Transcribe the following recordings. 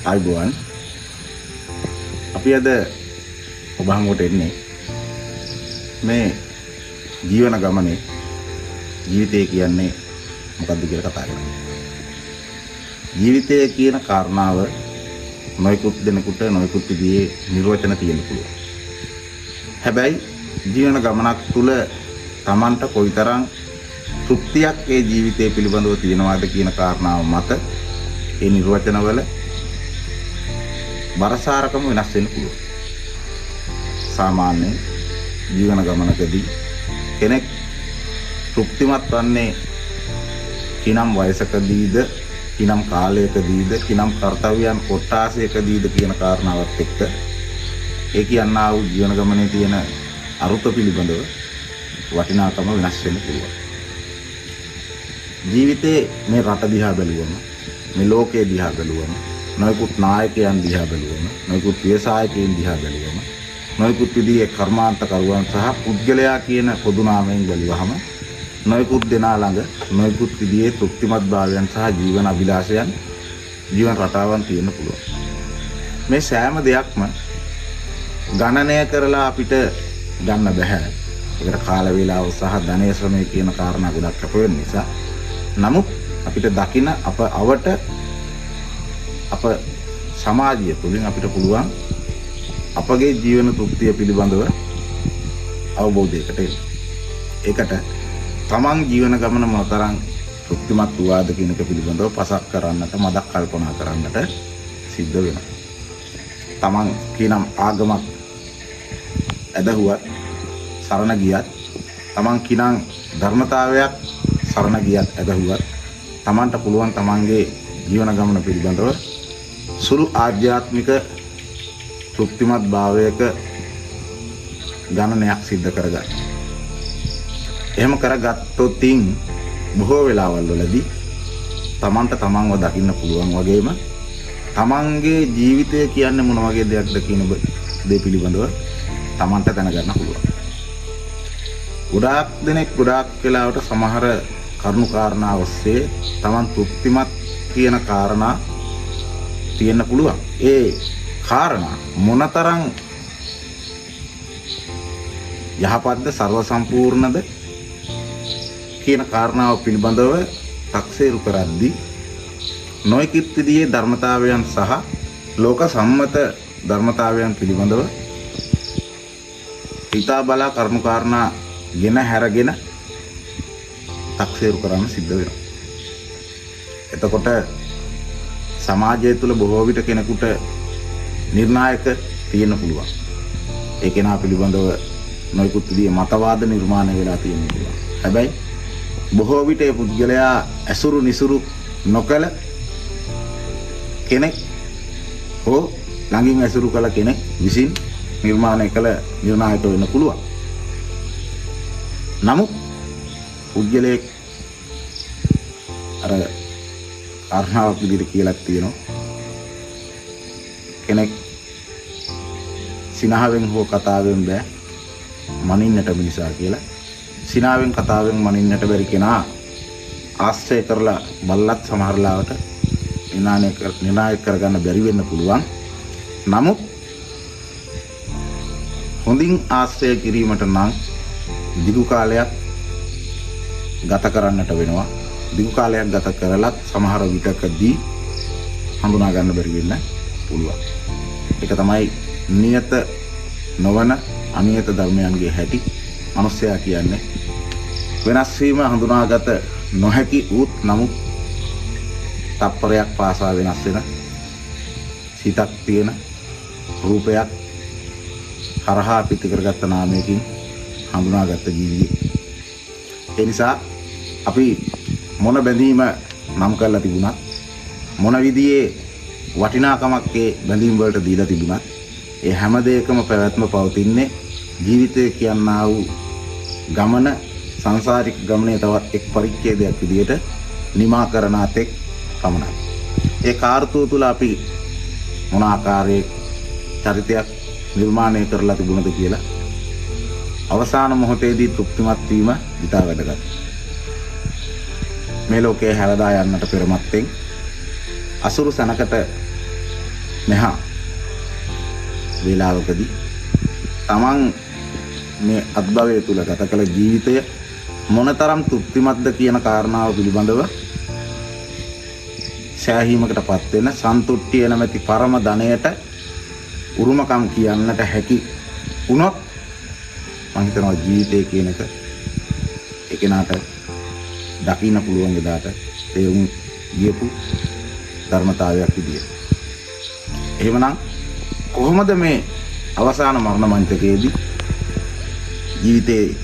ආයිබෝන් අපි අද ඔබ හමුවට එන්නේ මේ ජීවන ගමනේ ජීවිතය කියන්නේ මොකක්ද කියලා කතා කරන්න. ජීවිතය කියන කාරණාව නොයෙකුත් දෙනෙකුට නොයෙකුත් විදිහේ නිර්වචන තියෙන්න පුළුවන්. හැබැයි ජීවන ගමනක් තුළ Tamanට කොයිතරම් තෘප්තියක් ඒ ජීවිතය පිළිබඳව තියෙනවාද කියන කාරණාව මත ඒ නිර්වචනවල බරසාරකම වෙනස් වෙන්න පුළුවන්. සාමාන්‍ය ජීවන ගමනකදී කෙනෙක් තෘප්තිමත් වන්නේ කිනම් වයසකදීද, කිනම් කාලයකදීද, කිනම් කර්තව්‍යයන් කොටාසයකදීද කියන කාරණාවත් එක්ක ඒ කියන්නා වූ ජීවන ගමනේ තියෙන අරුත පිළිබඳව වටිනාකම වෙනස් වෙන්න පුළුවන්. ජීවිතේ මේ රට දිහා බැලුවම, මේ ලෝකයේ දිහා බැලුවම, නොයෙකුත් නායකයන් දිහා බැලුවම, නොයෙකුත් ව්‍යවසායකයන් දිහා බැලුවම, නොයෙකුත් විදිහේ කර්මාන්තකරුවන් සහ පුද්ගලයා කියන පොදු නාමයෙන් බැලුවහම නොයෙකුත් දෙනා ළඟ නොයෙකුත් විදිහේ තෘප්තිමත් භාවයන් සහ ජීවන අභිලාෂයන්, ජීවන රටාවන් තියෙන්න පුළුවන්. මේ සෑම දෙයක්ම ගණනය කරලා අපිට ගන්න බෑ. ඒකට කාල වේලාව සහ ධනය ශ්‍රමය කියන කාරණා ගොඩක් අප වෙන නිසා. නමුත් අපිට දකින අවට අප සමාජය තුළින් අපිට පුළුවන් අපගේ ජීවන තෘප්තිය පිළිබඳව අවබෝධයකට එන්න. ඒකට තමන් ජීවන ගමන මොනතරම් තෘප්තිමත් වුණාද කියන එක පිළිබඳව පසක් කරන්නට, මදක් කල්පනා කරන්නට සිද්ධ වෙනවා. තමන් කියනම් ආගමක් ඇදහුවත්, සරණ ගියත්, තමන් කියනම් ධර්මතාවයක් සරණ ගියත් ඇදහුවත්, තමන්ට පුළුවන් තමන්ගේ ජීවන ගමන පිළිබඳව සුළු ආධ්‍යාත්මික තෘප්තිමත් භාවයක ගණනයක් සිද්ධ කරගන්න. එහෙම කරගත්තොත් බොහෝ වෙලාවල් වලදී තමන්ට තමන්ව දකින්න පුළුවන් වගේම තමන්ගේ ජීවිතය කියන්නේ මොන වගේ දෙයක්ද කියන දේ පිළිබඳව තමන්ට දැනගන්න පුළුවන්. ගොඩාක් දෙනෙක් ගොඩාක් වෙලාවට සමහර කරුණු කාරණා ඔස්සේ තමන් තෘප්තිමත් කියන කාරණා තියෙන්න පුළුවන්. ඒ කාරණා මොනතරම් යහපත්ද, ਸਰව සම්පූර්ණද කියන කාරණාව පිළිබඳව තක්සේරු කරද්දී නොයෙකුත් විදිහේ ධර්මතාවයන් සහ ලෝක සම්මත ධර්මතාවයන් පිළිබඳව හිතා බලා කරුණු කාරණා ගෙන හැරගෙන තක්සේරු කරන්න සිද්ධ වෙනවා. එතකොට සමාජය තුළ බොහෝ විට කෙනෙකුට නිර්ණායක තියෙන්න පුළුවන්. ඒ කෙනා පිළිබඳව නොයෙකුත් විදිහේ මතවාද නිර්මාණය වෙලා තියෙන්න පුළුවන්. හැබැයි බොහෝ විට ඒ පුද්ගලයා ඇසුරු නිසුරු නොකළ කෙනෙක් හෝ ළඟින් ඇසුරු කළ කෙනෙක් විසින් නිර්මාණය කළ නිර්ණායක වෙන්න පුළුවන්. නමුත් පුද්ගලයෙක් අර කාරණාවක් විදිහට කියලා තියෙනවා. කෙනෙක් සිනහවෙන් හෝ කතාවෙන් බෑ මනින්නට මිනිසා කියලා. සිනාවෙන් කතාවෙන් මනින්නට බැරි කෙනා ආශ්‍රය කරලා බල්ලත් සමහර ලාවට නිර්ණායක කරගන්න බැරි වෙන්න පුළුවන්. නමුත් හොඳින් ආශ්‍රය කිරීමට නම් දිගු කාලයක් ගත කරන්නට වෙනවා. දිගු කාලයක් ගත කරලත් සමහර විටකදී හඳුනා ගන්න බැරි වෙන්න පුළුවන්. ඒක තමයි නියත නොවන අනියත ධර්මයන්ගේ හැටි. මනුස්සයා කියන්නේ වෙනස් වීම හඳුනාගත නොහැකි වූත් නමුත් තප්පරයක් පාසා වෙනස් වෙන සිතක් තියෙන රූපයක් හරහා පිට කරගත්ත නාමයකින් හඳුනාගත්ත ජීවියෙක්. ඒ නිසා අපි මොන බැඳීම නම් කරලා තිබුණත්, මොන විදිහේ වටිනාකමක් ඒ බැඳීම් වලට දීලා තිබුණත්, ඒ හැම දෙයකම පැවැත්ම පවතින්නේ ජීවිතය කියනා වූ ගමන, සංසාරික ගමනේ තවත් එක් පරිච්ඡේදයක් විදිහට නිමා කරන තෙක් පමණයි. ඒ කාර්තුව තුළ අපි මොන ආකාරයේ චරිතයක් නිර්මාණය කරලා තිබුණද කියලා අවසාන මොහොතේදී තෘප්තිමත් වීම ඉතා වැදගත්. මේ ලෝකයේ හැරදා යන්නට පෙරමත්තෙන් අසුරු සනකට මෙහා වේලාවකදී තමන් මේ අත්භවය තුල ගත කළ ජීවිතය මොනතරම් තෘප්තිමත්ද කියන කාරණාව පිළිබඳව සෑහීමකටපත් වෙන සන්තුට්ඨිය නැමැති පරම ධනයට උරුමකම් කියන්නට හැකි වුණොත් මම හිතනවා ජීවිතය කියන එක එකනට දකින්න පුළුවන් එදාට තේරුම් ගියපු ධර්මතාවයක් විදියට. එහෙමනම් කොහොමද මේ අවසාන මරණ මංචකයේදී ජීවිතයේ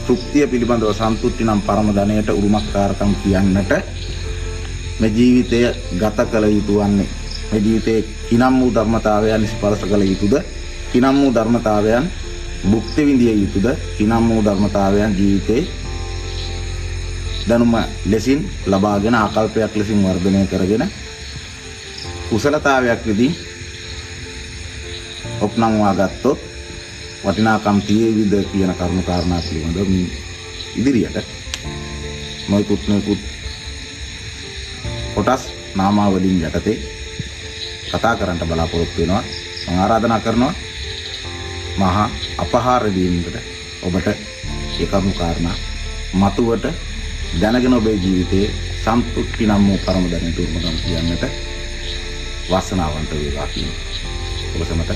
තෘප්තිය පිළිබඳව සන්තුෂ්ටි නම් පරම ධනයට උරුමකාරකම් කියන්නට මේ ජීවිතය ගත කළ යුතු වන්නේ? මේ ජීවිතයේ කිනම් වූ ධර්මතාවයන් ස්පර්ශ කළ යුතුද? කිනම් වූ ධර්මතාවයන් භුක්ති විඳිය යුතුද? කිනම් වූ ධර්මතාවයන් ජීවිතේ දැනුම ලෙසින් ලබාගෙන ආකල්පයක් ලෙසින් වර්ධනය කරගෙන කුසලතාවයක් විදී ඔප්නම් වාගත්තොත් වටිනාකම් තියේවිද කියන කරුණු කාරණා පිළිබඳව ඉදිරියට මොයිකුත් කොටස් නාමාවලින් යටතේ කතා කරන්න බලාපොරොත්තු වෙනවා. මම ආරාධනා කරනවා මහා අපහාර දීමකට ඔබට ඒ කරුණු කාරණා මතුවට දැනගෙන ඔබේ ජීවිතයේ සන්තුෂ්ටි නම් වූ පරම ධනෙට උරුමකම් කියන්නට වාසනාවන්ත වේවා කියන ඔබ සමට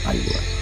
ආයුබෝවන්.